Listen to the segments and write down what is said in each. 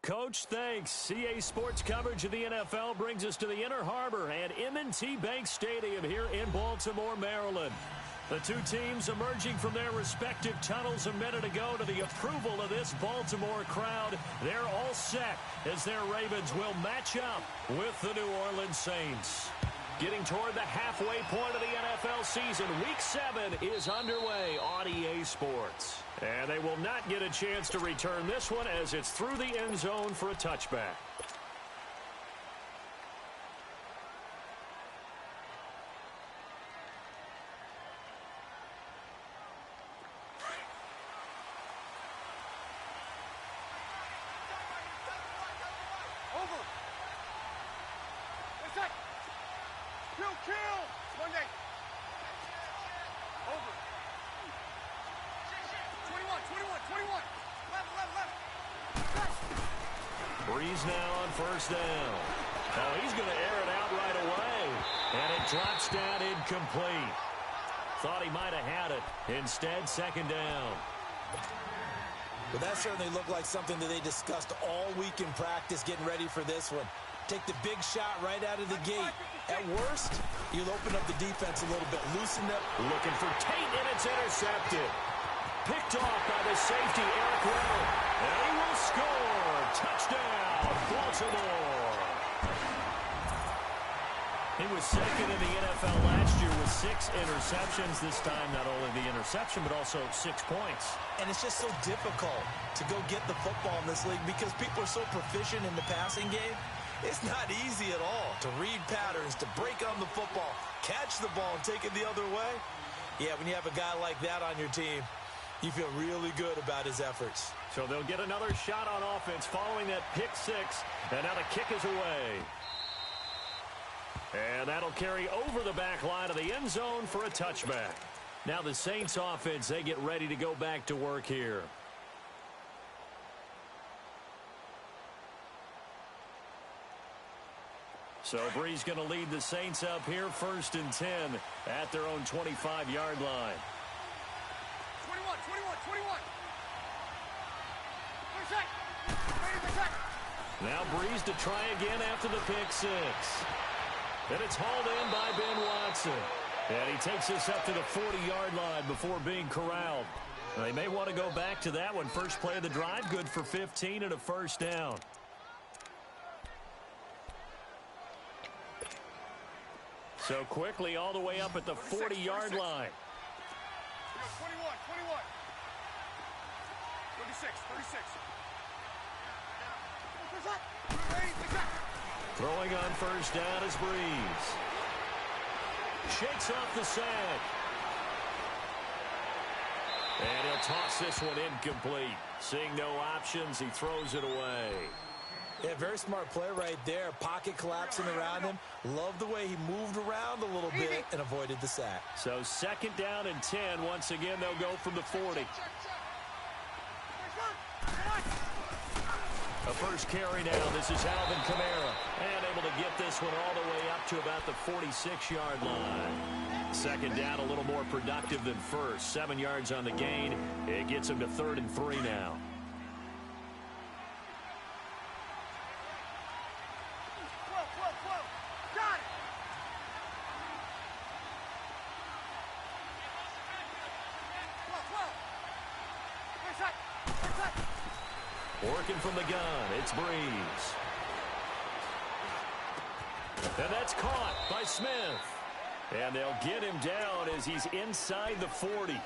Coach. Thanks. CA Sports coverage of the NFL brings us to the Inner Harbor and M&T Bank Stadium here in Baltimore, Maryland. The two teams emerging from their respective tunnels a minute ago to the approval of this Baltimore crowd. They're all set as their Ravens will match up with the New Orleans Saints. Getting toward the halfway point of the NFL season, Week 7 is underway on EA Sports. And they will not get a chance to return this one as it's through the end zone for a touchback. Breeze now on first down. Oh, he's going to air it out right away. And it drops down incomplete. Thought he might have had it. Instead, second down. Well, that certainly looked like something that they discussed all week in practice getting ready for this one. Take the big shot right out of the gate. At worst, you'll open up the defense a little bit. Loosen up. Looking for Tate, and it's intercepted. Picked off by the safety, Eric Weddle. And he will score. Touchdown, Baltimore. He was second in the NFL last year with 6 interceptions. This time, not only the interception, but also 6 points. And it's just so difficult to go get the football in this league because people are so proficient in the passing game. It's not easy at all to read patterns, to break on the football, catch the ball, and take it the other way. Yeah, when you have a guy like that on your team, you feel really good about his efforts. So they'll get another shot on offense following that pick 6. And now the kick is away. And that'll carry over the back line of the end zone for a touchback. Now the Saints offense, they get ready to go back to work here. So Breeze going to lead the Saints up here, 1st and 10 at their own 25-yard line. 21. Now Breeze to try again after the pick 6. And it's hauled in by Ben Watson. And he takes us up to the 40-yard line before being corralled. They may want to go back to that one. First play of the drive, good for 15 and a first down. So quickly all the way up at the 40-yard line. 21. 36. Throwing on first down is Breeze. Shakes off the sack. And he'll toss this one incomplete. Seeing no options, he throws it away. Yeah, very smart play right there. Pocket collapsing around him. Love the way he moved around a little bit and avoided the sack. So second down and 10. Once again, they'll go from the 40. A first carry now. This is Alvin Kamara. And able to get this one all the way up to about the 46-yard line. Second down, a little more productive than first. 7 yards on the gain. It gets him to 3rd and 3 now. Working from the gun, it's Breeze. And that's caught by Smith. And they'll get him down as he's inside the 40.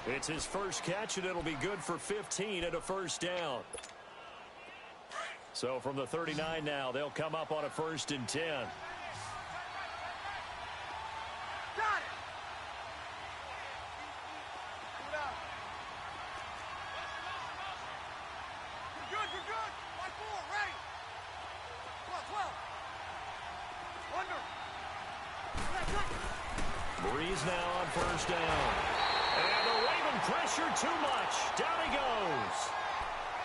It's his first catch, and it'll be good for 15 and a first down. So from the 39 now, they'll come up on a 1st and 10. Breeze now on first down. And the Raven pressure too much. Down he goes.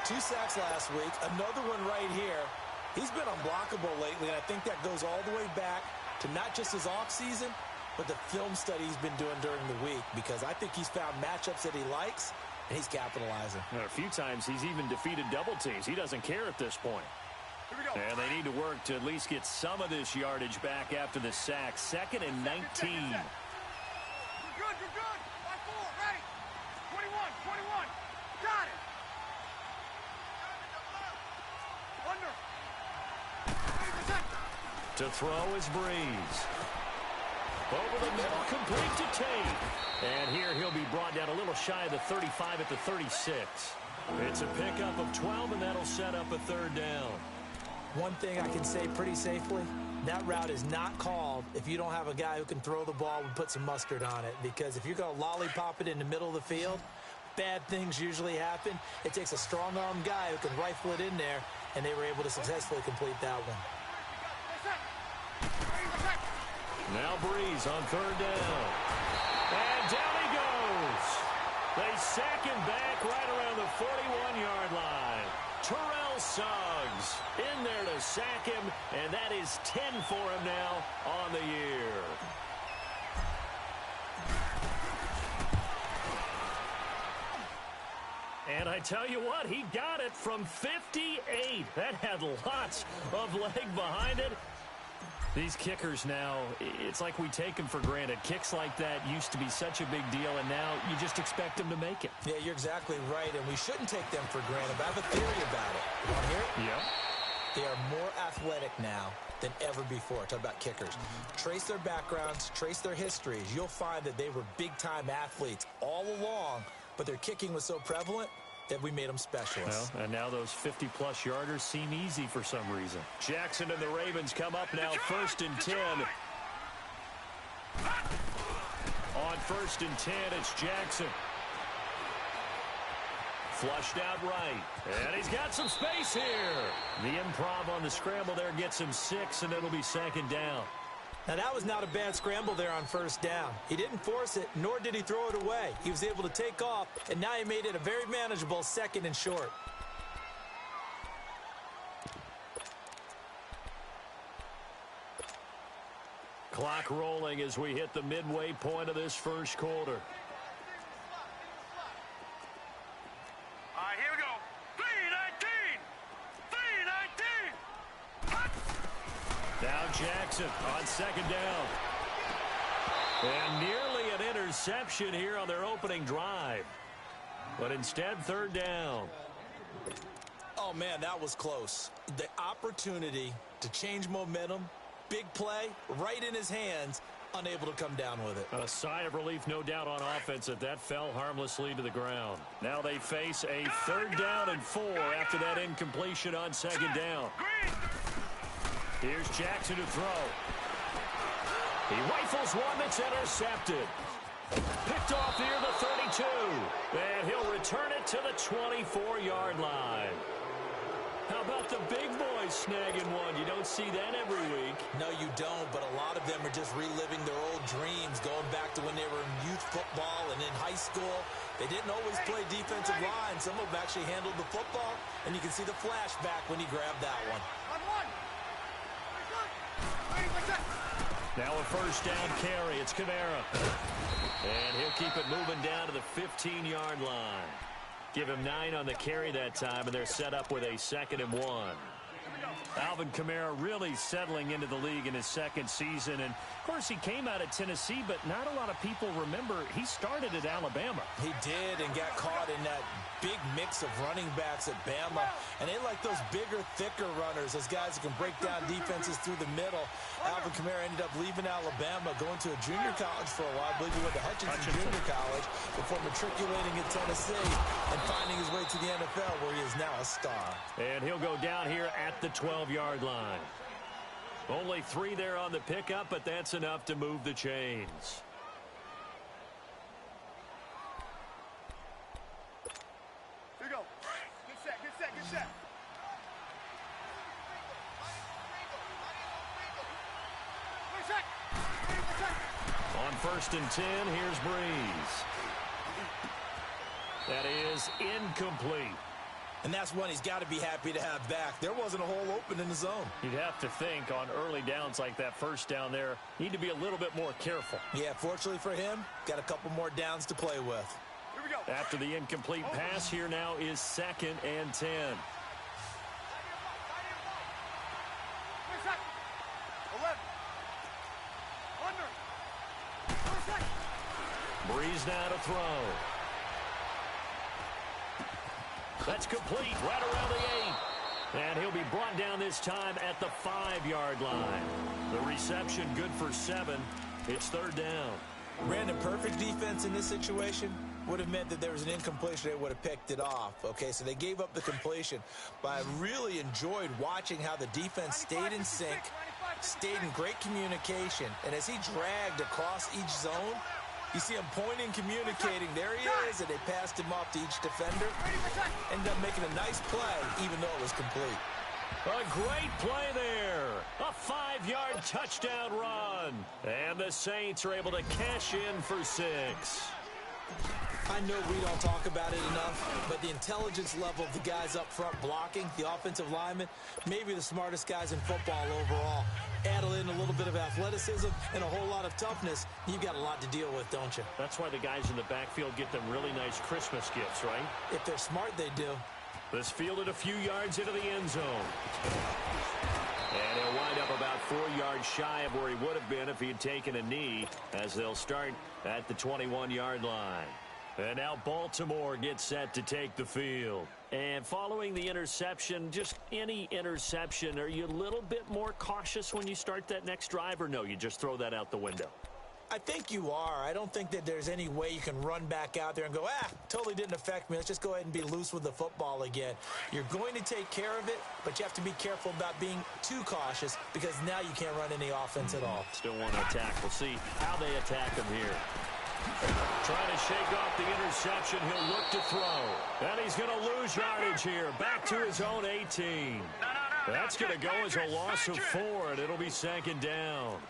2 sacks last week. Another one right here. He's been unblockable lately, and I think that goes all the way back to not just his offseason, but the film study he's been doing during the week, because I think he's found matchups that he likes, and he's capitalizing. A few times he's even defeated double teams. He doesn't care at this point. Here we go. And they need to work to at least get some of this yardage back after the sack. 2nd and 19. You're good, you're good. 5-4, ready. 21. Got it. Under. 80%. To throw is Breeze. Over the middle, complete to Tate. And here he'll be brought down a little shy of the 35 at the 36. It's a pickup of 12, and that'll set up a 3rd down. One thing I can say pretty safely, that route is not called if you don't have a guy who can throw the ball and put some mustard on it. Because if you're going to lollipop it in the middle of the field, bad things usually happen. It takes a strong-arm guy who can rifle it in there, and they were able to successfully complete that one. Now Breeze on 3rd down. And down he goes. They sack him back right around the 41-yard line. Terrell Suggs in there to sack him, and that is 10 for him now on the year. And I tell you what, he got it from 58. That had lots of leg behind it. These kickers now, it's like we take them for granted. Kicks like that used to be such a big deal, and now you just expect them to make it. Yeah, you're exactly right, and we shouldn't take them for granted. But I have a theory about it. You want to hear it? Yeah. They are more athletic now than ever before. Talk about kickers. Trace their backgrounds, trace their histories. You'll find that they were big-time athletes all along, but their kicking was so prevalent that we made them specialists. Well, and now those 50-plus yarders seem easy for some reason. Jackson and the Ravens come up now 1st and 10. On 1st and 10, it's Jackson. Flushed out right. And he's got some space here. The improv on the scramble there gets him 6, and it'll be 2nd down. Now, that was not a bad scramble there on 1st down. He didn't force it, nor did he throw it away. He was able to take off, and now he made it a very manageable 2nd and short. Clock rolling as we hit the midway point of this 1st quarter. All right, here we go. 3-19. 3-19. Now Jackson on 2nd down. And nearly an interception here on their opening drive. But instead, 3rd down. Oh, man, that was close. The opportunity to change momentum, big play, right in his hands, unable to come down with it. A sigh of relief, no doubt, on offense that fell harmlessly to the ground. Now they face a 3rd down and 4 after that incompletion on 2nd down. Here's Jackson to throw. He rifles one that's intercepted. Picked off near the 32. And he'll return it to the 24-yard line. How about the big boys snagging one? You don't see that every week. No, you don't, but a lot of them are just reliving their old dreams, going back to when they were in youth football and in high school. They didn't always play defensive line. Some of them actually handled the football, and you can see the flashback when he grabbed that one. Now a 1st down carry. It's Kamara. And he'll keep it moving down to the 15-yard line. Give him 9 on the carry that time, and they're set up with a 2nd and 1. Alvin Kamara really settling into the league in his 2nd season. And, of course, he came out of Tennessee, but not a lot of people remember he started at Alabama. He did, and got caught in that big mix of running backs at Bama. And they like those bigger, thicker runners, those guys who can break down defenses through the middle. Alvin Kamara ended up leaving Alabama, going to a junior college for a while. I believe he went to Hutchinson Junior College before matriculating at Tennessee and finding his way to the NFL, where he is now a star. And he'll go down here at the 12-yard line. Only 3 there on the pickup, but that's enough to move the chains. Here we go. Good set, good set, good set. On 1st and 10, here's Breeze. That is incomplete. And that's one he's got to be happy to have back. There wasn't a hole open in the zone. You'd have to think on early downs like that 1st down there, need to be a little bit more careful. Yeah, fortunately for him, got a couple more downs to play with. Here we go. After the incomplete pass, here now is 2nd and 10. Breeze now to throw. That's complete right around the 8. And he'll be brought down this time at the 5-yard line. The reception good for 7. It's 3rd down. Brandon, perfect defense in this situation would have meant that there was an incompletion. They would have picked it off. Okay, so they gave up the completion. But I really enjoyed watching how the defense stayed in sync, stayed in great communication. And as he dragged across each zone, you see him pointing, communicating. There he is, and they passed him off to each defender. Ended up making a nice play, even though it was complete. A great play there. A 5-yard touchdown run. And the Saints are able to cash in for 6. I know we don't talk about it enough, but the intelligence level of the guys up front blocking, the offensive linemen, maybe the smartest guys in football overall. Add in a little bit of athleticism and a whole lot of toughness, you've got a lot to deal with, don't you? That's why the guys in the backfield get them really nice Christmas gifts, right? If they're smart, they do. This fielded a few yards into the end zone. And he'll wind up about 4 yards shy of where he would have been if he had taken a knee, as they'll start at the 21-yard line. And now Baltimore gets set to take the field. And following the interception, just any interception, are you a little bit more cautious when you start that next drive, or no, you just throw that out the window? I think you are. I don't think that there's any way you can run back out there and go, totally didn't affect me. Let's just go ahead and be loose with the football again. You're going to take care of it, but you have to be careful about being too cautious because now you can't run any offense at all. Still want to attack. We'll see how they attack him here. Trying to shake off the interception. He'll look to throw. And he's going to lose yardage here. Back to his own 18. That's going to go as a loss of 4, and it'll be 2nd down.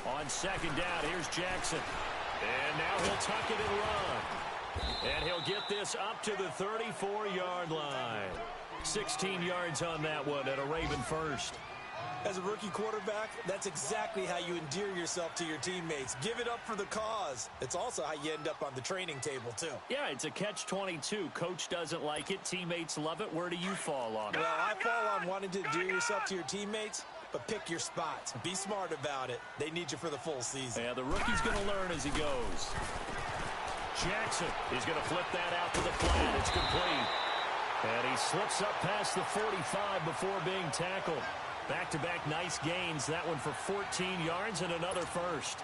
On 2nd down, here's Jackson. And now he'll tuck it and run. And he'll get this up to the 34-yard line. 16 yards on that one at a Raven first. As a rookie quarterback, that's exactly how you endear yourself to your teammates. Give it up for the cause. It's also how you end up on the training table, too. Yeah, it's a catch-22. Coach doesn't like it. Teammates love it. Where do you fall on it? Well, I fall on wanting to endear yourself to your teammates, but pick your spots. Be smart about it. They need you for the full season. Yeah, the rookie's going to learn as he goes. Jackson is going to flip that out to the flat. It's complete. And he slips up past the 45 before being tackled. Back-to-back nice gains. That one for 14 yards and another first.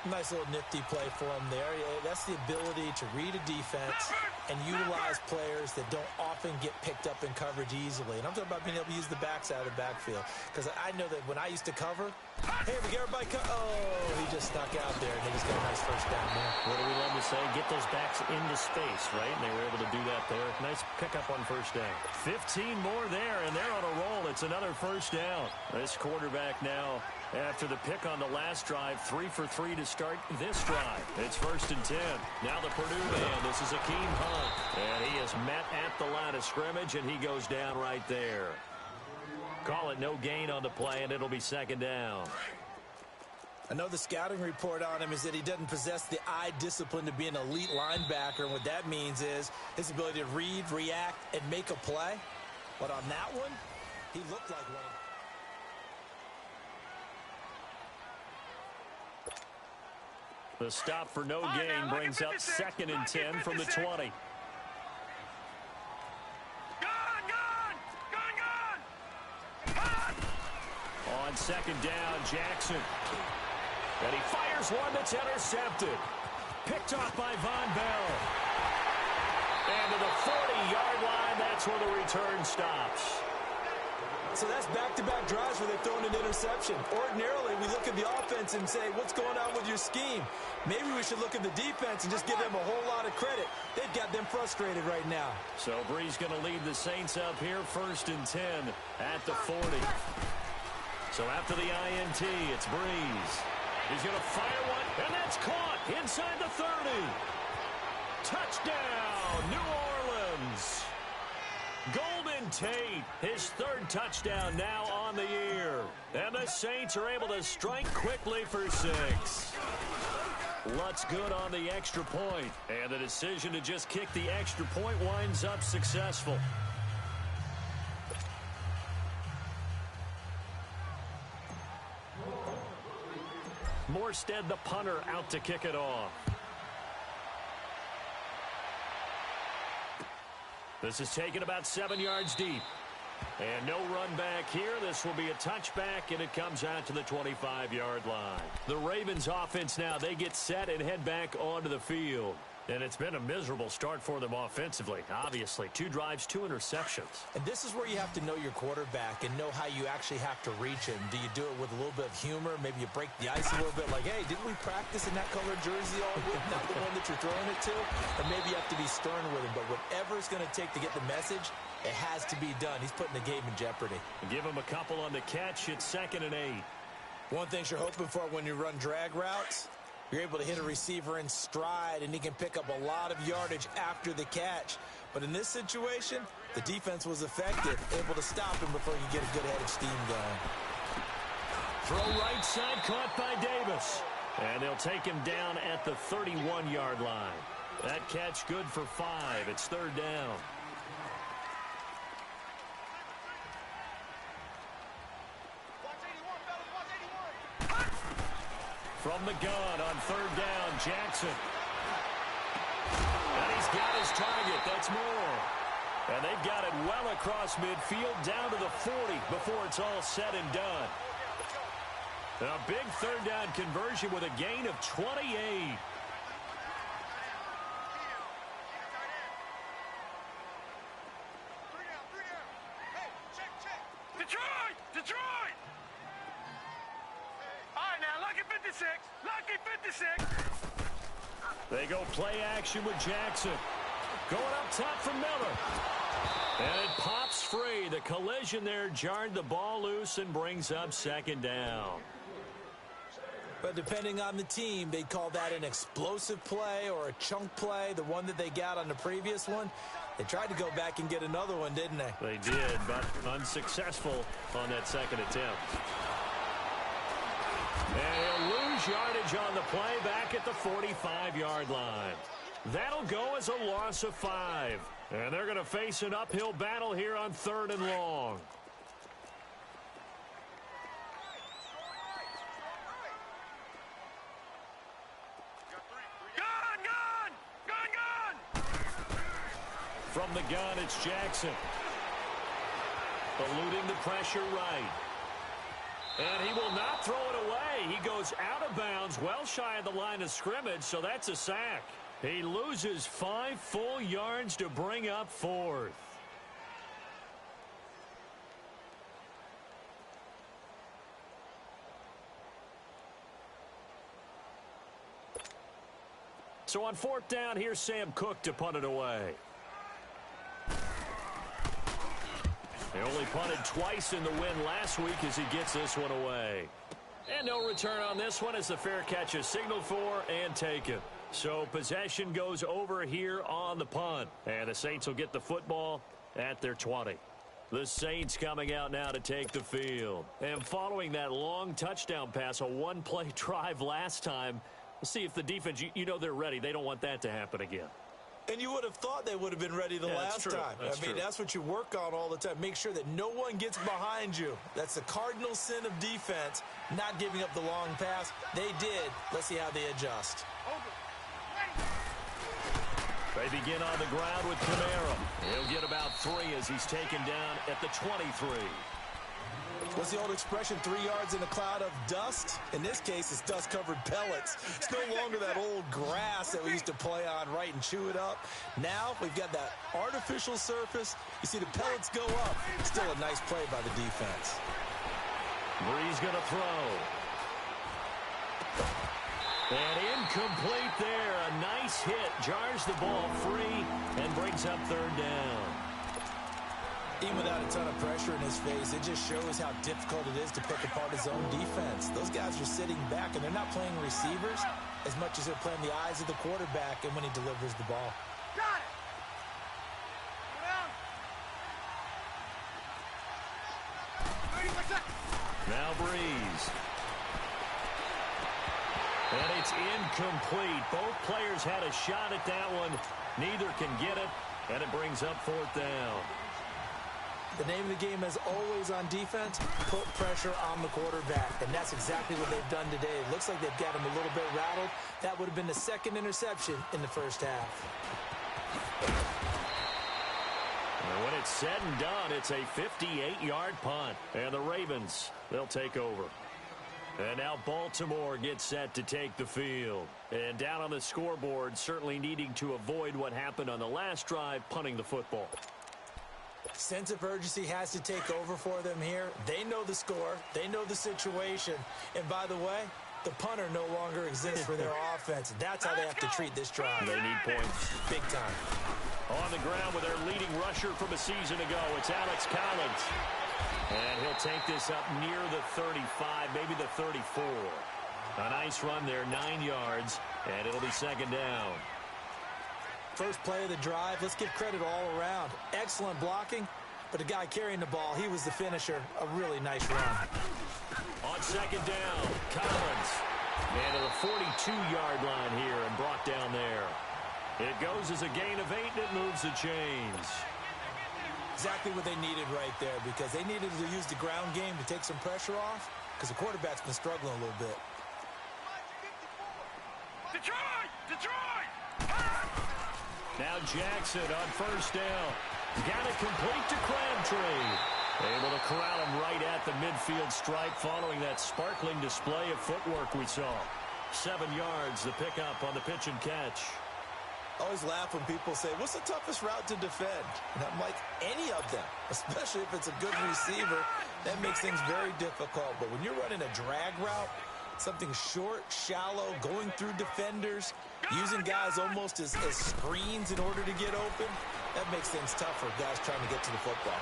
Nice little nifty play for him there. That's the ability to read a defense and utilize players that don't often get picked up in coverage easily. And I'm talking about being able to use the backside of the backfield. Because I know that when I used to cover, hey, we get everybody he just snuck out there, and they just got a nice first down there. What do we love to say? Get those backs into space, right? And they were able to do that there. Nice pickup on first down. 15 more there, and they're on a roll. It's another first down. This quarterback now, after the pick on the last drive, 3 for 3 to start this drive. It's 1st and 10. Now the Purdue man. This is Akeem Hunt. And he is met at the line of scrimmage, and he goes down right there. Call it no gain on the play, and it'll be 2nd down. I know the scouting report on him is that he doesn't possess the eye discipline to be an elite linebacker. And what that means is his ability to read, react, and make a play. But on that one, he looked like one. The stop for no gain brings up 2nd and 10 from the 20. On 2nd down, Jackson. And he fires one that's intercepted. Picked off by Von Bell. And to the 40-yard line, that's where the return stops. So that's back-to-back drives where they've thrown an interception. Ordinarily, we look at the offense and say, what's going on with your scheme? Maybe we should look at the defense and just give them a whole lot of credit. They've got them frustrated right now. So Breeze going to lead the Saints up here, 1st and 10 at the 40. So after the INT, it's Breeze. He's going to fire one, and that's caught inside the 30. Touchdown, New Orleans. Golden Tate, his 3rd touchdown now on the year. And the Saints are able to strike quickly for 6. Lutz good on the extra point. And the decision to just kick the extra point winds up successful. Morstead, the punter, out to kick it off. This is taken about 7 yards deep. And no run back here. This will be a touchback, and it comes out to the 25-yard line. The Ravens offense now, they get set and head back onto the field. And it's been a miserable start for them offensively. Obviously, 2 drives, 2 interceptions. And this is where you have to know your quarterback and know how you actually have to reach him. Do you do it with a little bit of humor? Maybe you break the ice a little bit like, hey, didn't we practice in that color jersey all week? Not the one that you're throwing it to? Or maybe you have to be stern with him. But whatever it's going to take to get the message, it has to be done. He's putting the game in jeopardy. Give him a couple on the catch. It's 2nd and 8. One thing you're hoping for when you run drag routes, you're able to hit a receiver in stride, and he can pick up a lot of yardage after the catch. But in this situation, the defense was effective, able to stop him before you get a good head of steam going. Throw right side, caught by Davis. And they'll take him down at the 31-yard line. That catch good for 5. It's 3rd down. From the gun on 3rd down, Jackson. And he's got his target. That's more. And they've got it well across midfield down to the 40 before it's all said and done. A big 3rd down conversion with a gain of 28. Detroit! All right, now, lucky 56. Lucky 56. They go play action with Jackson. Going up top for Miller. And it pops free. The collision there jarred the ball loose and brings up 2nd down. But depending on the team, they'd call that an explosive play or a chunk play, the one that they got on the previous one. They tried to go back and get another one, didn't they? They did, but unsuccessful on that 2nd attempt. And he'll lose yardage on the play back at the 45-yard line. That'll go as a loss of 5. And they're going to face an uphill battle here on 3rd and long. From the gun, it's Jackson. Eluding the pressure right. And he will not throw it away. He goes out of bounds, well shy of the line of scrimmage, so that's a sack. He loses 5 full yards to bring up 4th. So on 4th down, here's Sam Cook to punt it away. He only punted twice in the win last week as he gets this one away. And no return on this one as the fair catch is signaled for and taken. So possession goes over here on the punt. And the Saints will get the football at their 20. The Saints coming out now to take the field. And following that long touchdown pass, a one-play drive last time, we'll see if the defense, you know they're ready. They don't want that to happen again. And you would have thought they would have been ready the last time. I mean, that's what you work on all the time. Make sure that no one gets behind you. That's the cardinal sin of defense, not giving up the long pass. They did. Let's see how they adjust. They begin on the ground with Kamara. He'll get about 3 as he's taken down at the 23. What's the old expression, 3 yards in a cloud of dust? In this case, it's dust-covered pellets. It's no longer that old grass that we used to play on, right, and chew it up. Now we've got that artificial surface. You see the pellets go up. Still a nice play by the defense. Bree's going to throw. And incomplete there. A nice hit. Jars the ball free and brings up 3rd down. Even without a ton of pressure in his face, it just shows how difficult it is to pick apart his own defense. Those guys are sitting back, and they're not playing receivers as much as they're playing the eyes of the quarterback and when he delivers the ball. Got it! Now Breeze. And it's incomplete. Both players had a shot at that one. Neither can get it, and it brings up fourth down. The name of the game is always on defense, put pressure on the quarterback. And that's exactly what they've done today. It looks like they've got him a little bit rattled. That would have been the second interception in the first half. And when it's said and done, it's a 58-yard punt. And the Ravens, they'll take over. And now Baltimore gets set to take the field. And down on the scoreboard, certainly needing to avoid what happened on the last drive, punting the football. Sense of urgency has to take over for them here. They know the score. They know the situation. And by the way, the punter no longer exists for their offense. That's how they have to treat this drive. They need points. Big time. On the ground with their leading rusher from a season ago, it's Alex Collins. And he'll take this up near the 35, maybe the 34. A nice run there, 9 yards, and it'll be second down. First play of the drive, let's give credit all around. Excellent blocking, but the guy carrying the ball, he was the finisher. A really nice run. On second down, Collins. And to the 42-yard line here and brought down there. It goes as a gain of 8, and it moves the chains. Exactly what they needed right there, because they needed to use the ground game to take some pressure off, because the quarterback's been struggling a little bit. Detroit! Detroit! Now Jackson on first down. Got it complete to Crabtree. Able to corral him right at the midfield stripe following that sparkling display of footwork we saw. 7 yards, the pickup on the pitch and catch. I always laugh when people say, what's the toughest route to defend? And I'm like, any of them, especially if it's a good receiver. That makes things very difficult. But when you're running a drag route, something short, shallow, going through defenders, using guys almost as screens in order to get open, that makes things tough for guys trying to get to the football.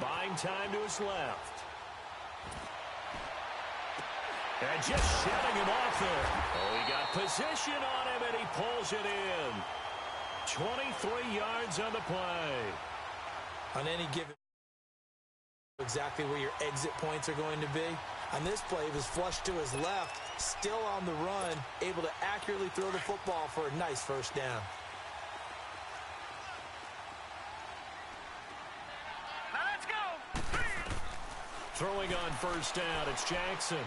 Buying time to his left. And just shutting him off there. Oh, he got position on him, and he pulls it in. 23 yards on the play. On any given, exactly where your exit points are going to be. On this play, he was flushed to his left, still on the run, able to accurately throw the football for a nice first down. Now let's go! Throwing on first down, it's Jackson.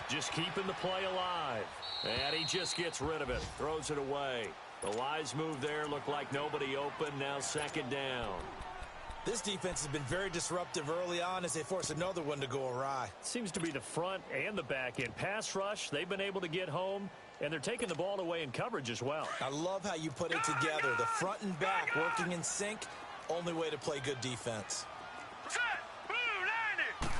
Just keeping the play alive. And he just gets rid of it, throws it away. The wise move there, looked like nobody open, now second down. This defense has been very disruptive early on as they force another one to go awry. Seems to be the front and the back end. Pass rush, they've been able to get home, and they're taking the ball away in coverage as well. I love how you put it together. The front and back working in sync, only way to play good defense. Set! Blue 90!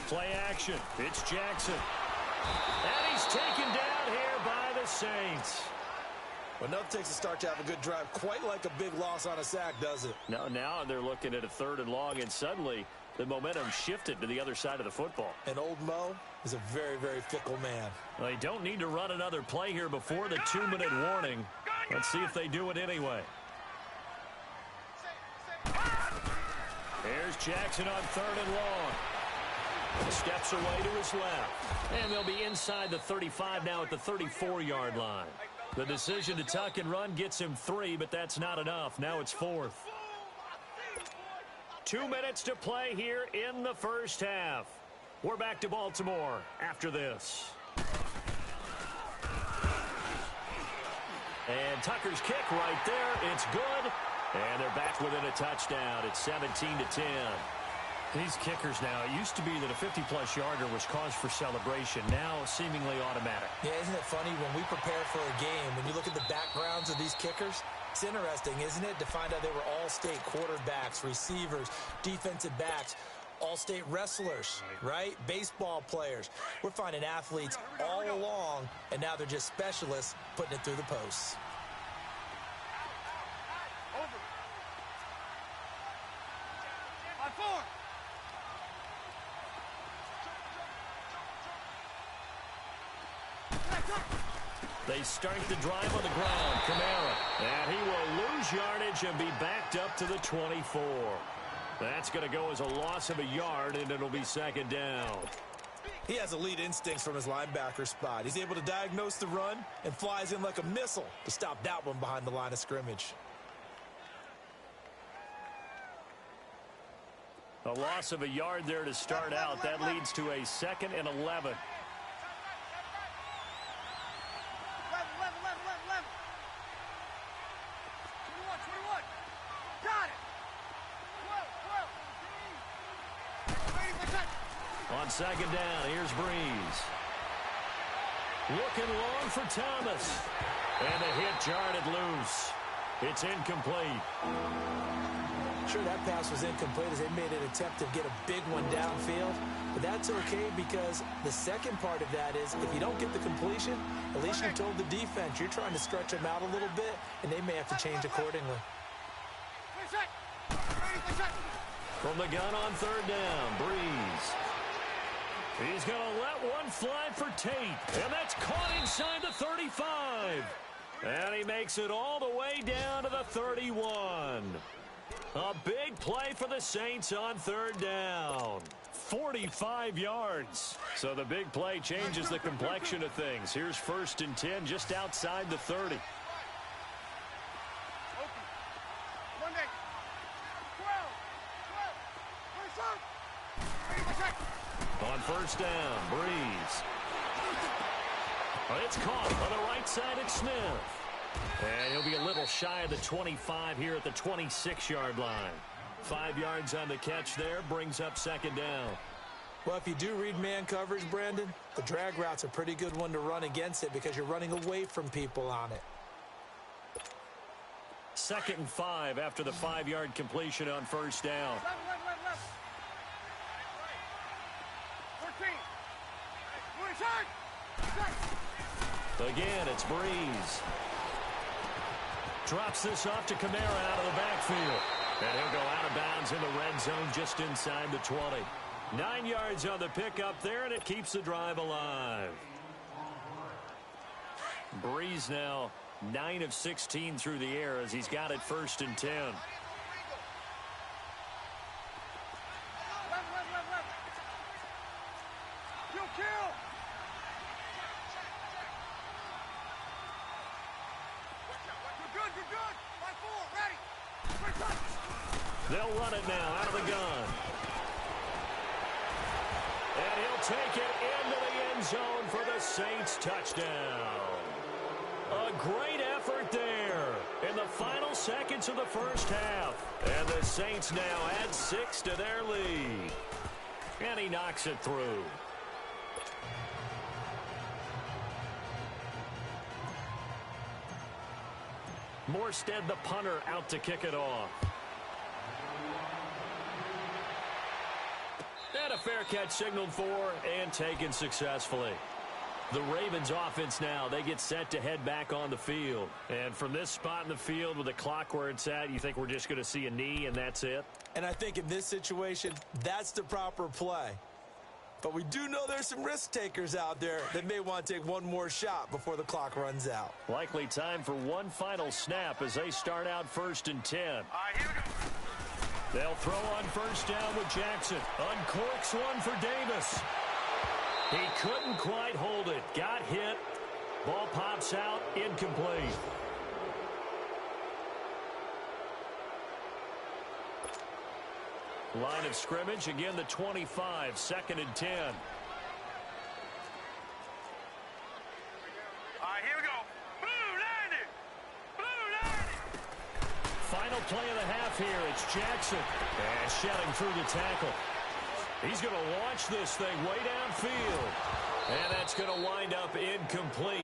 Play action, it's Jackson. And he's taken down here by the Saints. Well, nothing takes a start to have a good drive, quite like a big loss on a sack, does it? Now they're looking at a 3rd and long, and suddenly the momentum shifted to the other side of the football. And old Mo is a very, very fickle man. They don't need to run another play here before the 2-minute warning. Let's see if they do it anyway. Here's Jackson on 3rd and long. Steps away to his left. And they'll be inside the 35 now at the 34-yard line. The decision to tuck and run gets him 3, but that's not enough. Now it's 4th. 2 minutes to play here in the first half. We're back to Baltimore after this. And Tucker's kick right there. It's good. And they're back within a touchdown. It's 17-10. These kickers now, it used to be that a 50-plus yarder was cause for celebration. Now seemingly automatic. Yeah, isn't it funny when we prepare for a game, when you look at the backgrounds of these kickers, it's interesting, isn't it, to find out they were all-state quarterbacks, receivers, defensive backs, all-state wrestlers, right? Baseball players. We're finding athletes all along, and now they're just specialists putting it through the posts. Over. On 4. They start the drive on the ground. Kamara. And he will lose yardage and be backed up to the 24. That's going to go as a loss of a yard, and it'll be second down. He has elite instincts from his linebacker spot. He's able to diagnose the run and flies in like a missile to stop that one behind the line of scrimmage. A loss of a yard there to start out. That leads to a 2nd and 11. On second down, here's Breeze. Looking long for Thomas. And the hit jarred it loose. It's incomplete. Sure, that pass was incomplete as they made an attempt to get a big one downfield. But that's okay because the second part of that is if you don't get the completion, at least you told the defense you're trying to stretch them out a little bit, and they may have to change accordingly. From the gun on third down, Breeze. He's going to let one fly for Tate. And that's caught inside the 35. And he makes it all the way down to the 31. A big play for the Saints on third down. 45 yards. So the big play changes the complexion of things. Here's 1st and 10 just outside the 30. On first down, Breeze. It's caught on the right side at Smith. And he'll be a little shy of the 25 here at the 26-yard line. 5 yards on the catch there, brings up second down. Well, if you do read man coverage, Brandon, the drag route's a pretty good one to run against it because you're running away from people on it. 2nd and 5 after the 5-yard completion on first down. Again, it's Breeze. Drops this off to Kamara out of the backfield. And he'll go out of bounds in the red zone just inside the 20. 9 yards on the pickup there, and it keeps the drive alive. Breeze now 9 of 16 through the air as he's got it 1st and 10. They'll run it now out of the gun. And he'll take it into the end zone for the Saints touchdown. A great effort there in the final seconds of the first half. And the Saints now add 6 to their lead. And he knocks it through. Morstead, the punter, out to kick it off. And a fair catch signaled for and taken successfully. The Ravens offense now, they get set to head back on the field. And from this spot in the field with the clock where it's at, you think we're just going to see a knee and that's it? And I think in this situation, that's the proper play. But we do know there's some risk takers out there that may want to take one more shot before the clock runs out. Likely time for one final snap as they start out 1st and 10. All right, here we go. They'll throw on first down with Jackson. Uncorks one for Davis. He couldn't quite hold it. Got hit. Ball pops out. Incomplete. Line of scrimmage. Again, the 25. 2nd and 10. All right, here we go. Blue 90. Blue 90. Final play of the half here. It's Jackson. And shedding through the tackle. He's going to launch this thing way downfield. And that's going to wind up incomplete.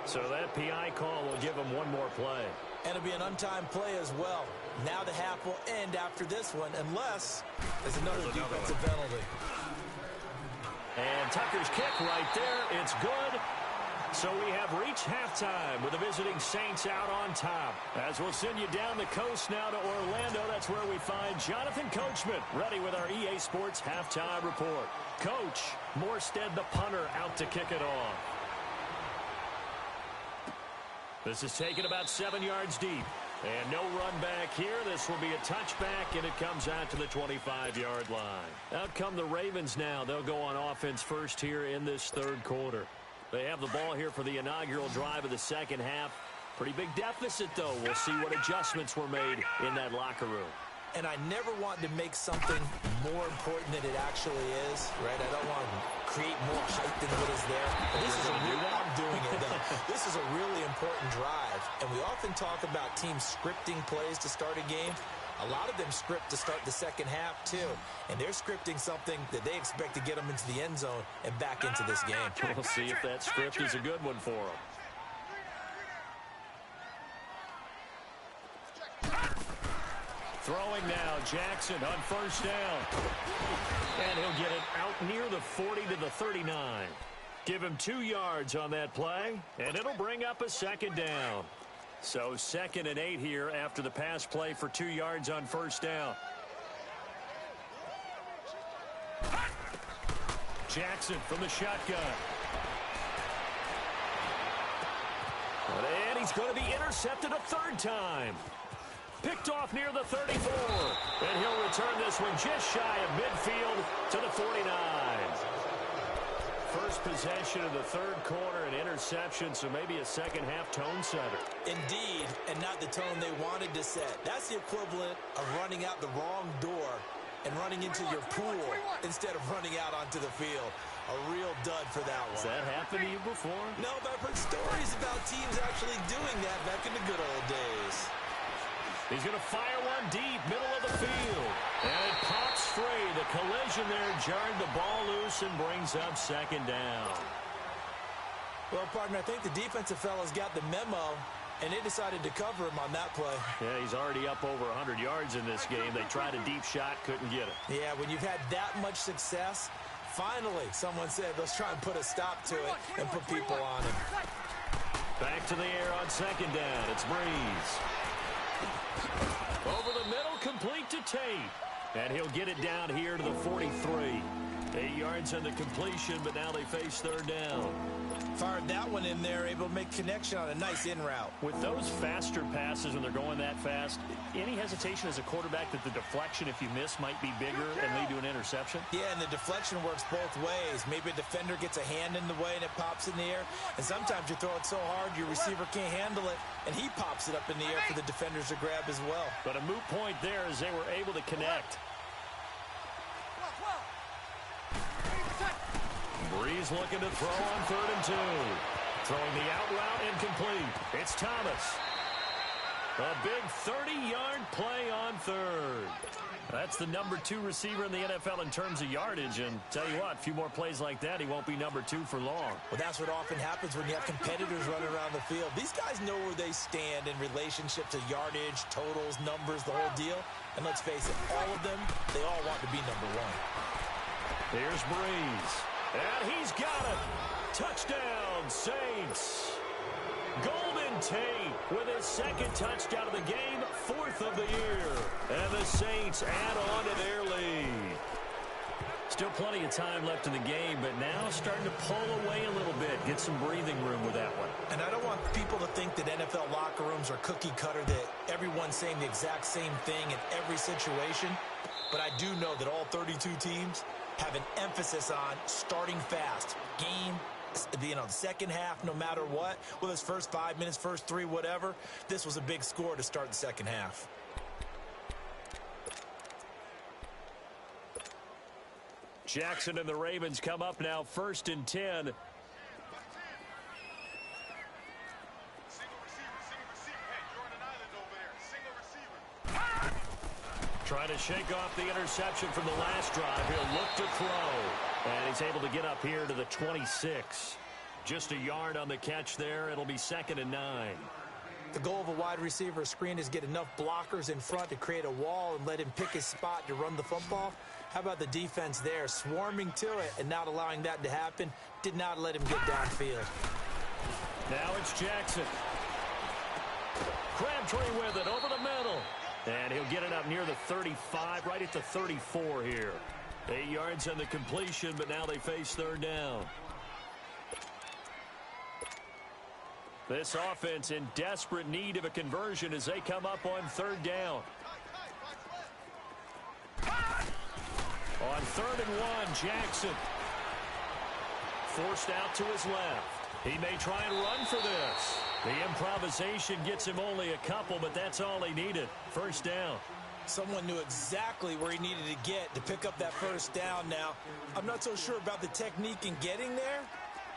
So that PI call will give him one more play. And it'll be an untimed play as well. Now the half will end after this one, unless there's another defensive penalty. And Tucker's kick right there. It's good. So we have reached halftime with the visiting Saints out on top. As we'll send you down the coast now to Orlando, that's where we find Jonathan Coachman ready with our EA Sports halftime report. Coach, Morstead the punter out to kick it off. This is taken about 7 yards deep. And no run back here. This will be a touchback, and it comes out to the 25-yard line. Out come the Ravens now. They'll go on offense first here in this third quarter. They have the ball here for the inaugural drive of the second half. Pretty big deficit, though. We'll see what adjustments were made in that locker room. And I never want to make something more important than it actually is, right? I don't want to create more hype than what is there. But this is a real, I'm doing it, though. This is a really important drive. And we often talk about teams scripting plays to start a game. A lot of them script to start the second half, too. And they're scripting something that they expect to get them into the end zone and back into this game. We'll see if that script is a good one for them. Throwing now, Jackson on first down. And he'll get it out near the 40 to the 39. Give him 2 yards on that play, and it'll bring up a second down. So 2nd and 8 here after the pass play for 2 yards on first down. Jackson from the shotgun. And he's going to be intercepted a 3rd time. Picked off near the 34. And he'll return this one just shy of midfield to the 49. First possession of the third quarter, an interception, so maybe a second half tone setter. Indeed, and not the tone they wanted to set. That's the equivalent of running out the wrong door and running into your pool instead of running out onto the field. A real dud for that one. Has that happened to you before? No, but I've heard stories about teams actually doing that back in the good old days. He's going to fire one deep, middle of the field. And it pops free. The collision there jarred the ball loose and brings up second down. Well, partner, I think the defensive fellas got the memo, and they decided to cover him on that play. Yeah, he's already up over 100 yards in this game. They tried a deep shot, couldn't get it. Yeah, when you've had that much success, finally someone said, let's try and put a stop to it and put people on him. Back to the air on second down. It's Breeze. Over the middle, complete to Tate. And he'll get it down here to the 43. 8 yards on the completion, but now they face third down. Fired that one in there, able to make connection on a nice in route. With those faster passes when they're going that fast, any hesitation as a quarterback that the deflection, if you miss, might be bigger and lead to an interception? Yeah, and the deflection works both ways. Maybe a defender gets a hand in the way and it pops in the air. And sometimes you throw it so hard your receiver can't handle it, and he pops it up in the air for the defenders to grab as well. But a moot point there as they were able to connect. Breeze looking to throw on 3rd and 2. Throwing the out route incomplete. It's Thomas. A big 30-yard play on 3rd. That's the number 2 receiver in the NFL in terms of yardage. And tell you what, a few more plays like that, he won't be number 2 for long. Well, that's what often happens when you have competitors running around the field. These guys know where they stand in relationship to yardage, totals, numbers, the whole deal. And let's face it, all of them, they all want to be number 1. Here's Breeze. And he's got it. Touchdown, Saints. Golden Tate with his 2nd touchdown of the game, 4th of the year. And the Saints add on to their lead. Still plenty of time left in the game, but now starting to pull away a little bit. Get some breathing room with that one. And I don't want people to think that NFL locker rooms are cookie cutter, that everyone's saying the exact same thing in every situation. But I do know that all 32 teams have an emphasis on starting fast. Game, the second half, no matter what. Whether it's first 5 minutes, first 3, whatever. This was a big score to start the second half. Jackson and the Ravens come up now 1st and 10. Trying to shake off the interception from the last drive. He'll look to throw. And he's able to get up here to the 26. Just a yard on the catch there. It'll be 2nd and 9. The goal of a wide receiver screen is get enough blockers in front to create a wall and let him pick his spot to run the football. How about the defense there? Swarming to it and not allowing that to happen. Did not let him get downfield. Now it's Jackson. Crabtree with it over the middle. And he'll get it up near the 35, right at the 34 here. 8 yards on the completion, but now they face third down. This offense in desperate need of a conversion as they come up on third down. On 3rd and 1, Jackson. Forced out to his left. He may try and run for this. The improvisation gets him only a couple, but that's all he needed. First down. Someone knew exactly where he needed to get to pick up that first down now. I'm not so sure about the technique in getting there,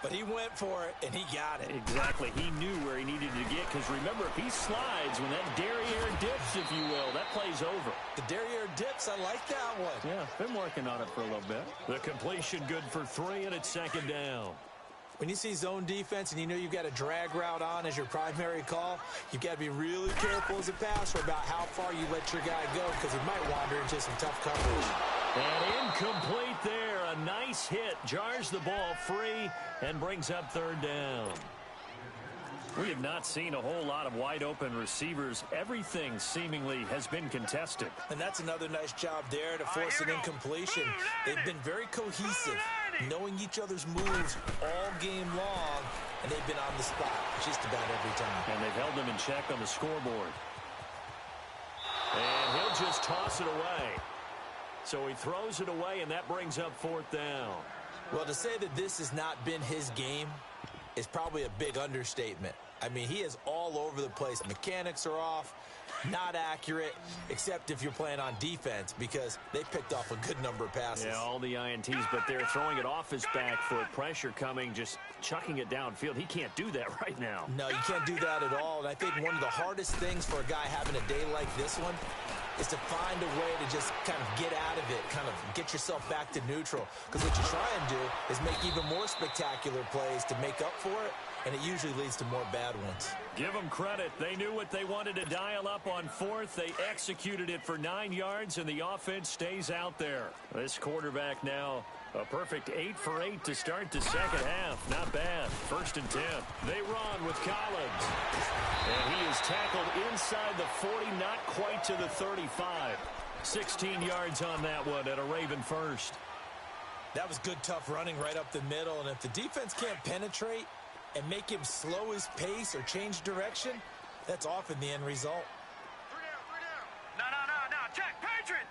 but he went for it, and he got it. Exactly. He knew where he needed to get, because remember, if he slides, when that derriere dips, if you will, that play's over. The derriere dips, I like that one. Yeah, been working on it for a little bit. The completion good for 3, and it's 2nd down. When you see zone defense and you know you've got a drag route on as your primary call, you've got to be really careful as a passer about how far you let your guy go, because he might wander into some tough coverage. And incomplete there. A nice hit. Jars the ball free and brings up 3rd down. We have not seen a whole lot of wide-open receivers. Everything seemingly has been contested. And that's another nice job there to force an incompletion. They've been very cohesive, knowing each other's moves all game long, and they've been on the spot just about every time. And they've held them in check on the scoreboard. And he'll just toss it away. So he throws it away, and that brings up 4th down. Well, to say that this has not been his game is probably a big understatement. I mean, he is all over the place. Mechanics are off, not accurate, except if you're playing on defense, because they picked off a good number of passes. Yeah, all the INTs, but they're throwing it off his back foot. Pressure coming, just chucking it downfield. He can't do that right now. No, you can't do that at all. And I think one of the hardest things for a guy having a day like this one is to find a way to just kind of get out of it, kind of get yourself back to neutral. Because what you try and do is make even more spectacular plays to make up for it, and it usually leads to more bad ones. Give them credit. They knew what they wanted to dial up on 4th. They executed it for 9 yards, and the offense stays out there. This quarterback now, a perfect 8 for 8 to start the second half. Not bad. 1st and 10. They run with Collins. And he is tackled inside the 40, not quite to the 35. 16 yards on that one at a Raven first. That was good, tough running right up the middle, and if the defense can't penetrate and make him slow his pace or change direction, that's often the end result. 3 down. No. Check. Patriot.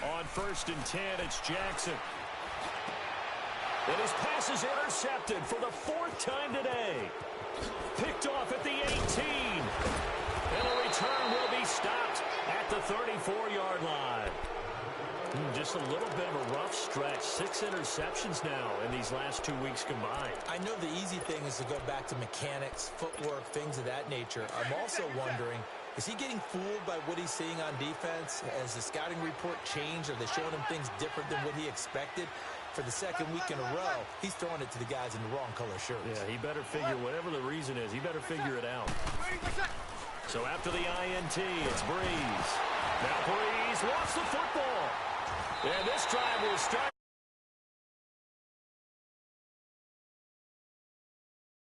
On 1st and 10, it's Jackson. And his pass is intercepted for the 4th time today. Picked off at the 18. And a return will be stopped at the 34-yard line. Just a little bit of a rough stretch. 6 interceptions now in these last 2 weeks combined. I know the easy thing is to go back to mechanics, footwork, things of that nature. I'm also wondering, is he getting fooled by what he's seeing on defense? Has the scouting report changed? Are they showing him things different than what he expected? For the 2nd week in a row, he's throwing it to the guys in the wrong color shirts. Yeah, he better figure, whatever the reason is, he better figure it out. So after the INT, it's Breeze. Now Breeze lost the football. And this drive will start.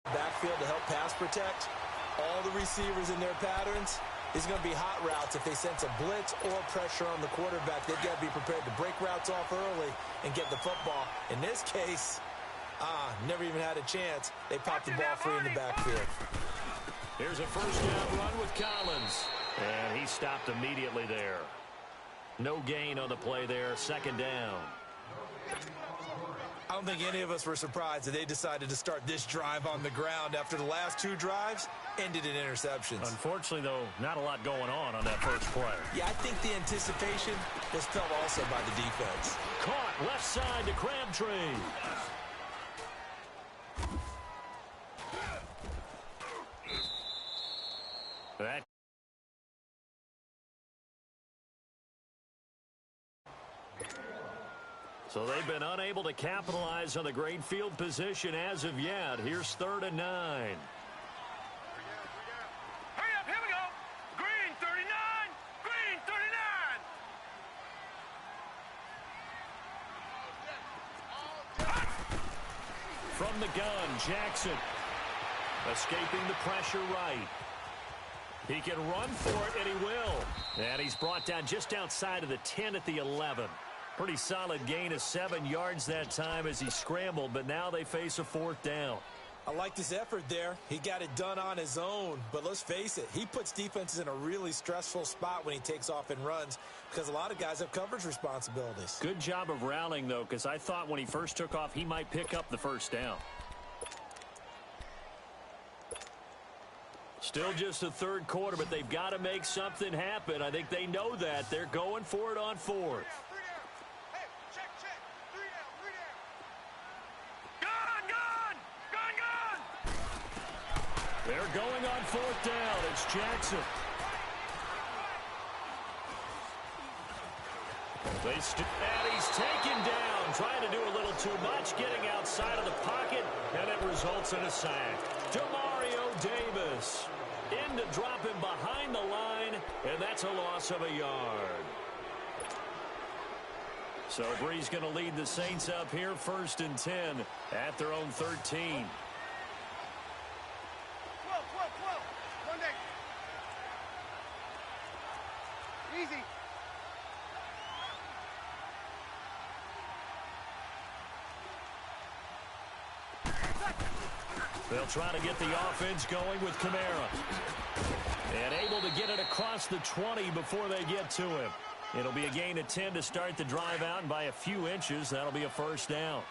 Backfield to help pass protect. All the receivers in their patterns. These are going to be hot routes. If they sense a blitz or pressure on the quarterback, they've got to be prepared to break routes off early and get the football. In this case, never even had a chance. They popped the ball free in the backfield. Here's a 1st down run with Collins. And he stopped immediately there. No gain on the play there. 2nd down. I don't think any of us were surprised that they decided to start this drive on the ground after the last 2 drives ended in interceptions. Unfortunately, though, not a lot going on that first play. Yeah, I think the anticipation was felt also by the defense. Caught left side to Crabtree. That So they've been unable to capitalize on the great field position as of yet. Here's 3rd and 9. Hurry up, here we go. Green 39. Green 39. From the gun, Jackson. Escaping the pressure right. He can run for it, and he will. And he's brought down just outside of the 10 at the 11. Pretty solid gain of 7 yards that time as he scrambled, but now they face a 4th down. I like this effort there. He got it done on his own. But let's face it, he puts defenses in a really stressful spot when he takes off and runs because a lot of guys have coverage responsibilities. Good job of rallying, though, because I thought when he first took off, he might pick up the 1st down. Still just the 3rd quarter, but they've got to make something happen. I think they know that. They're going for it on 4th. They're going on 4th down. It's Jackson. And he's taken down, trying to do a little too much, getting outside of the pocket, and it results in a sack. Demario Davis in to drop him behind the line, and that's a loss of a yard. So Bree's going to lead the Saints up here 1st and 10 at their own 13. Easy. They'll try to get the offense going with Kamara. And able to get it across the 20 before they get to him. It'll be a gain of 10 to start the drive out, and by a few inches, that'll be a 1st down.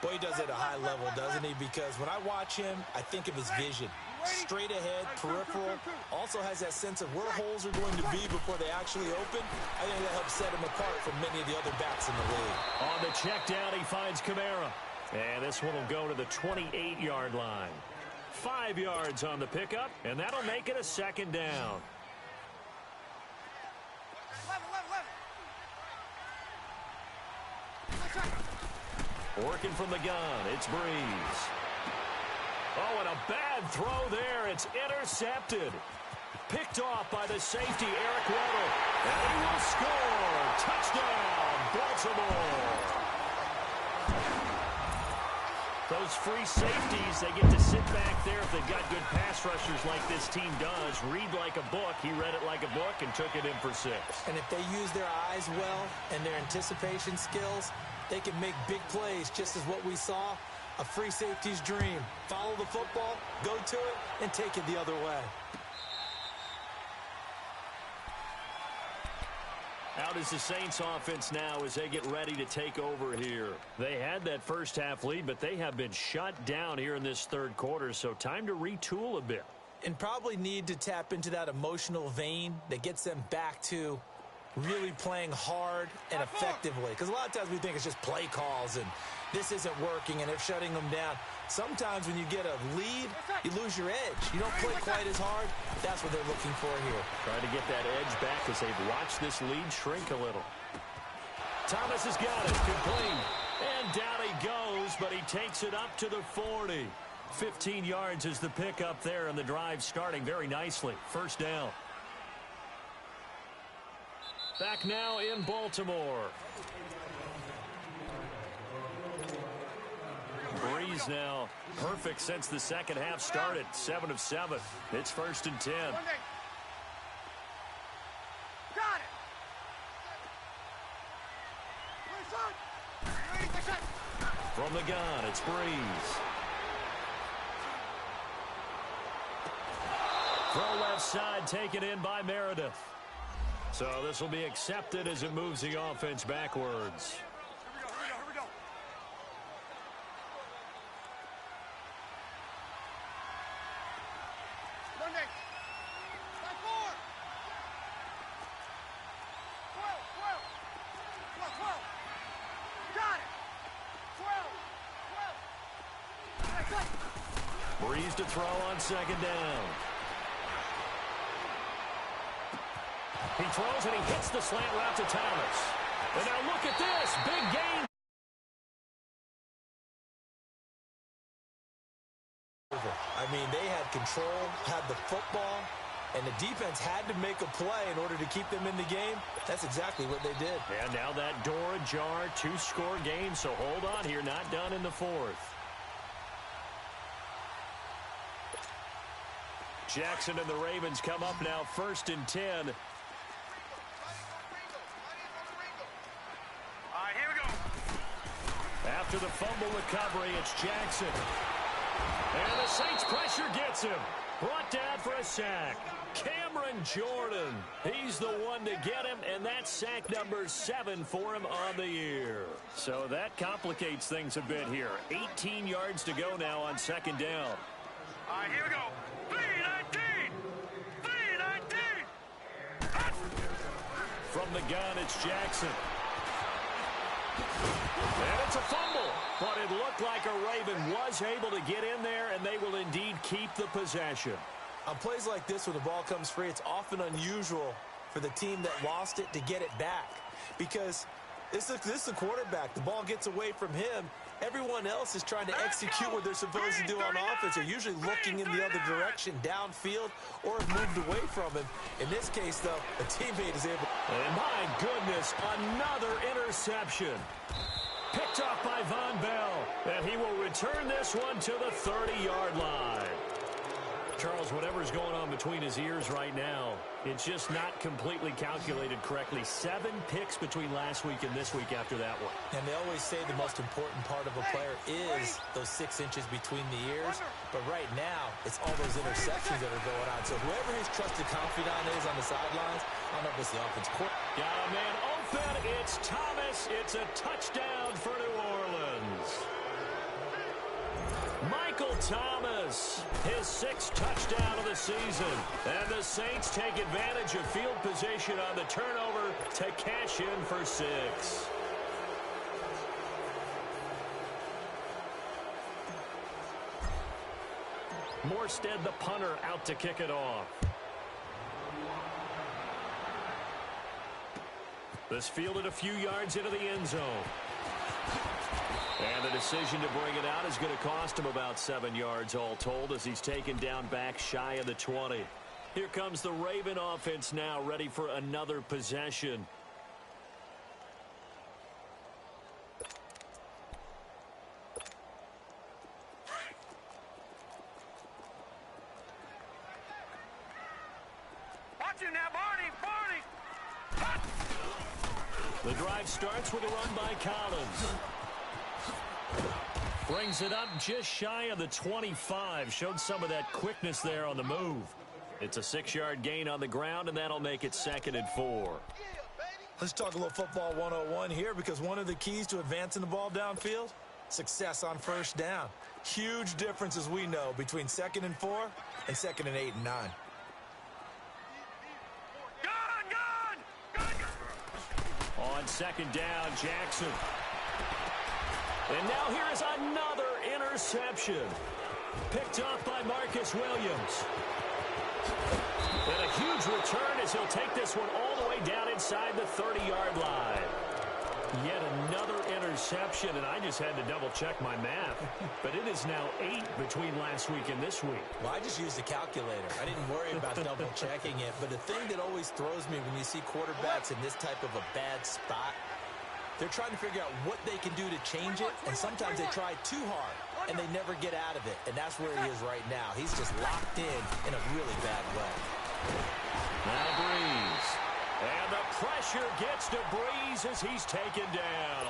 Boy, he does it at a high level, doesn't he? Because when I watch him, I think of his vision. Straight ahead, peripheral, also has that sense of where holes are going to be before they actually open. I think that helps set him apart from many of the other backs in the league. On the check down, he finds Kamara. And this one will go to the 28-yard line. 5 yards on the pickup, and that'll make it a 2nd down. Working from the gun, it's Breeze. Oh, and a bad throw there. It's intercepted. Picked off by the safety, Eric Weddle. And he will score. Touchdown, Baltimore. Those free safeties, they get to sit back there if they've got good pass rushers like this team does. Read like a book. He read it like a book and took it in for 6. And if they use their eyes well and their anticipation skills, they can make big plays, just as what we saw. A free safety's dream. Follow the football, go to it, and take it the other way. Out is the Saints offense now as they get ready to take over here. They had that first half lead, but they have been shut down here in this 3rd quarter, so time to retool a bit. And probably need to tap into that emotional vein that gets them back to really playing hard and effectively. Because a lot of times we think it's just play calls and this isn't working and it's shutting them down. Sometimes when you get a lead, you lose your edge. You don't play quite as hard. That's what they're looking for here. Trying to get that edge back as they've watched this lead shrink a little. Thomas has got it. Complete. And down he goes, but he takes it up to the 40. 15 yards is the pickup there, and the drive starting very nicely. 1st down. Back now in Baltimore. Breeze now perfect since the 2nd half started. 7 of 7. It's 1st and 10. Got it. From the gun, it's Breeze. Throw left side, taken in by Meredith. So this will be accepted as it moves the offense backwards. Here we go. Monday. Back 4. 12. Got it. 12. Breeze to throw on 2nd down. He throws and he hits the slant route to Thomas. And now look at this. Big gain. I mean, they had control, had the football, and the defense had to make a play in order to keep them in the game. That's exactly what they did. And now that door ajar, 2-score game. So hold on here, not done in the 4th. Jackson and the Ravens come up now 1st and 10. after the fumble recovery. It's Jackson. And the Saints pressure gets him. Brought down for a sack. Cameron Jordan. He's the one to get him, and that's sack number 7 for him on the year. So that complicates things a bit here. 18 yards to go now on second down. All right, here we go. 3-19. 3-19. From the gun, it's Jackson. And it's a fumble, but it looked like a Raven was able to get in there, and they will indeed keep the possession. On plays like this where the ball comes free, it's often unusual for the team that lost it to get it back. Because this is the quarterback. The ball gets away from him. Everyone else is trying to execute what they're supposed to do on offense. They're usually looking in the other direction, downfield, or have moved away from him. In this case, though, a teammate is able. And my goodness, another interception. Picked off by Von Bell. And he will return this one to the 30-yard line. Charles, whatever's going on between his ears right now, it's just not completely calculated correctly. 7 picks between last week and this week after that one. And they always say the most important part of a player is those 6 inches between the ears. But right now, it's all those interceptions that are going on. So whoever his trusted confidant is on the sidelines, I don't know if it's the offense court. Got a man open. It's Thomas. It's a touchdown for New Orleans. Michael Thomas, his 6th touchdown of the season. And the Saints take advantage of field position on the turnover to cash in for 6. Morstead, the punter, out to kick it off. This fielded a few yards into the end zone. And the decision to bring it out is going to cost him about 7 yards all told as he's taken down back shy of the 20. Here comes the Raven offense now, ready for another possession. Watch him now, Barney. The drive starts with a run by Collins. Brings it up just shy of the 25. Showed some of that quickness there on the move. It's a 6-yard gain on the ground, and that'll make it 2nd and 4. Let's talk a little football 101 here, because one of the keys to advancing the ball downfield, success on first down. Huge difference, as we know, between 2nd and 4 and 2nd and 8 and 9. On 2nd down, Jackson. And now here is another interception. Picked off by Marcus Williams. And a huge return as he'll take this one all the way down inside the 30-yard line. Yet another interception, and I just had to double-check my math. But it is now 8 between last week and this week. Well, I just used the calculator. I didn't worry about double-checking it. But the thing that always throws me when you see quarterbacks in this type of a bad spot, they're trying to figure out what they can do to change it, and sometimes they try too hard, and they never get out of it. And that's where he is right now. He's just locked in a really bad way. Now Breeze. And the pressure gets to Breeze as he's taken down.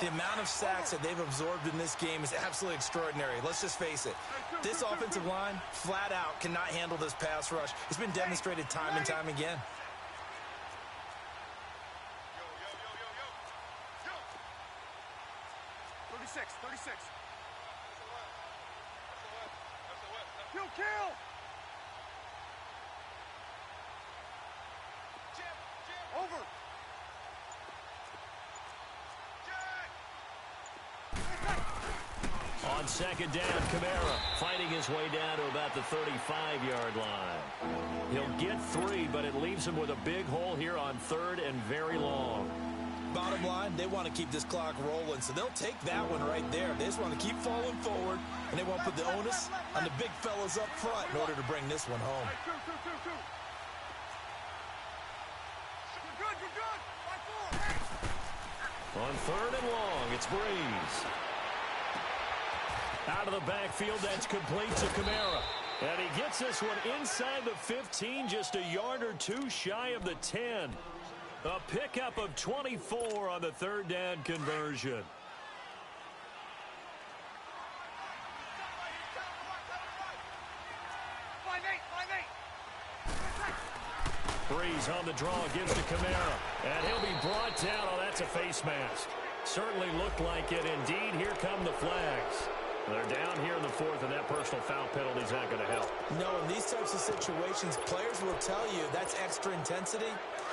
The amount of sacks that they've absorbed in this game is absolutely extraordinary. Let's just face it. This offensive line, flat out, cannot handle this pass rush. It's been demonstrated time and time again. 36. Kill. Over. On 2nd down, Kamara fighting his way down to about the 35-yard line. He'll get 3, but it leaves him with a big hole here on 3rd and very long. Bottom line, they want to keep this clock rolling, so they'll take that one right there. They just want to keep falling forward, and they want to put the onus on the big fellas up front in order to bring this one home. You're good. On 3rd and long, it's Breeze. Out of the backfield, that's complete to Kamara. And he gets this one inside the 15, just a yard or 2 shy of the 10. A pickup of 24 on the third down conversion. Breeze on the draw, gives to Kamara. And he'll be brought down. Oh, that's a face mask. Certainly looked like it. Indeed, here come the flags. They're down here in the fourth, and that personal foul penalty is not going to help. No, in these types of situations, players will tell you that's extra intensity.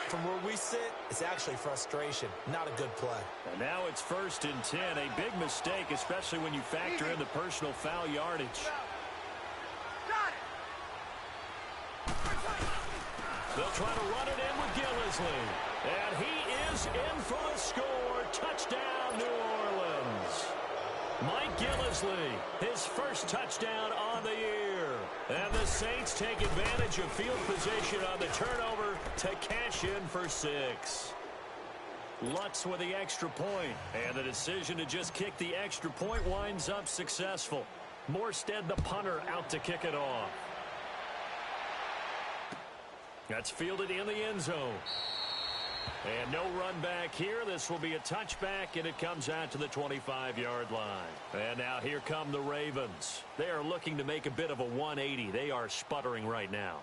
From where we sit, it's actually frustration, not a good play. And now it's 1st and 10. A big mistake, especially when you factor in the personal foul yardage. They'll try to run it in with Gillisley. And he is in for a score. Touchdown, New Orleans. Mike Gillisley, his first touchdown on the year. And the Saints take advantage of field position on the turnover to cash in for 6. Lutz with the extra point. And the decision to just kick the extra point winds up successful. Morstead, the punter, out to kick it off. That's fielded in the end zone. And no run back here. This will be a touchback, and it comes out to the 25-yard line. And now here come the Ravens. They are looking to make a bit of a 180. They are sputtering right now.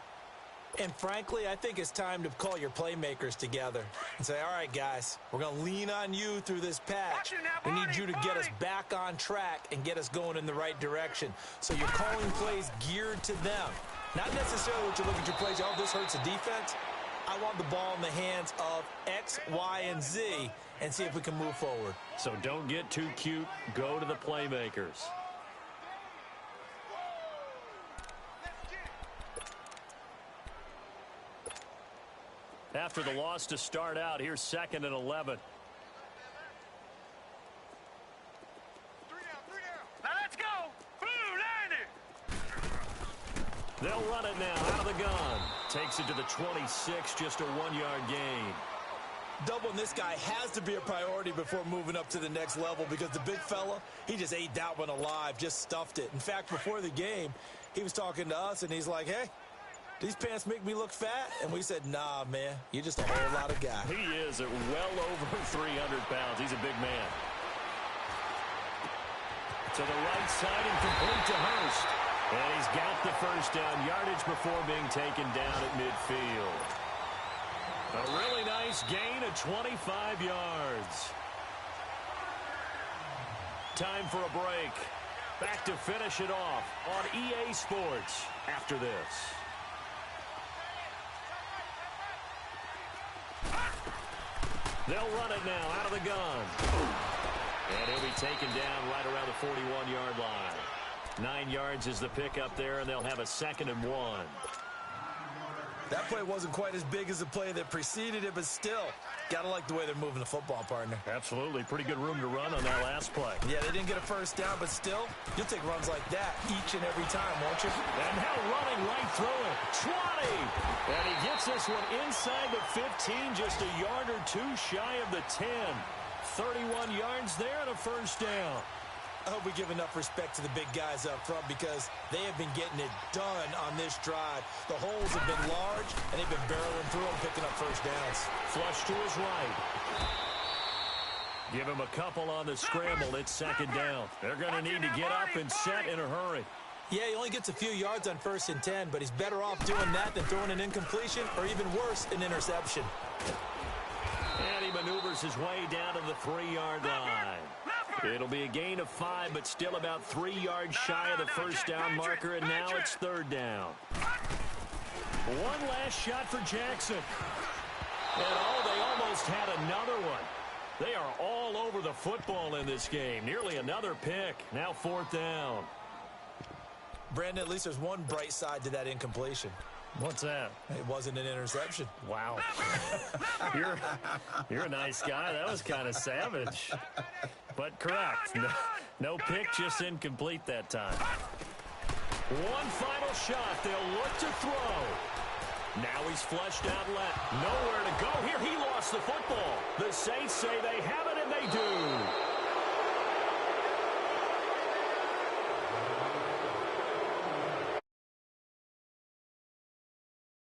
And frankly, I think it's time to call your playmakers together and say, all right, guys, we're going to lean on you through this patch. We need you to get us back on track and get us going in the right direction. So you're calling plays geared to them. Not necessarily what you look at your plays, oh, this hurts the defense. I want the ball in the hands of X, Y, and Z and see if we can move forward. So don't get too cute. Go to the playmakers. After the loss to start out, here's 2nd and 11. Now let's go. Blue line it. They'll run it now out of the gun. Takes it to the 26, just a 1-yard gain. Doubling this guy has to be a priority before moving up to the next level because the big fella, he just ate that one alive, just stuffed it. In fact, before the game, he was talking to us, and he's like, hey, these pants make me look fat? And we said, nah, man, you're just a whole lot of guy. He is at well over 300 pounds. He's a big man. To the right side and complete to Hurst. And he's got the first down yardage before being taken down at midfield. A really nice gain of 25 yards. Time for a break. Back to finish it off on EA Sports after this. They'll run it now out of the gun. And he'll be taken down right around the 41-yard line. 9 yards is the pickup there, and they'll have a 2nd and 1. That play wasn't quite as big as the play that preceded it, but still, got to like the way they're moving the football, partner. Absolutely. Pretty good room to run on that last play. Yeah, they didn't get a first down, but still, you'll take runs like that each and every time, won't you? And now running right through it. 20! And he gets this one inside the 15, just a yard or two shy of the 10. 31 yards there and a first down. I hope we give enough respect to the big guys up front because they have been getting it done on this drive. The holes have been large, and they've been barreling through them, picking up first downs. Flush to his right. Give him a couple on the scramble. It's 2nd down. They're going to need to get up and set in a hurry. Yeah, he only gets a few yards on 1st and 10, but he's better off doing that than throwing an incompletion or even worse, an interception. And he maneuvers his way down to the 3-yard line. It'll be a gain of 5, but still about 3 yards shy of the first down marker, and now it's 3rd down. One last shot for Jackson. And they almost had another one. They are all over the football in this game. Nearly another pick. Now 4th down. Brandon, at least there's one bright side to that incompletion. What's that? It wasn't an interception. Wow. You're a nice guy. That was kind of savage. But correct. No pick, just incomplete that time. One final shot. They'll look to throw. Now he's flushed out left. Nowhere to go here. He lost the football. The Saints say they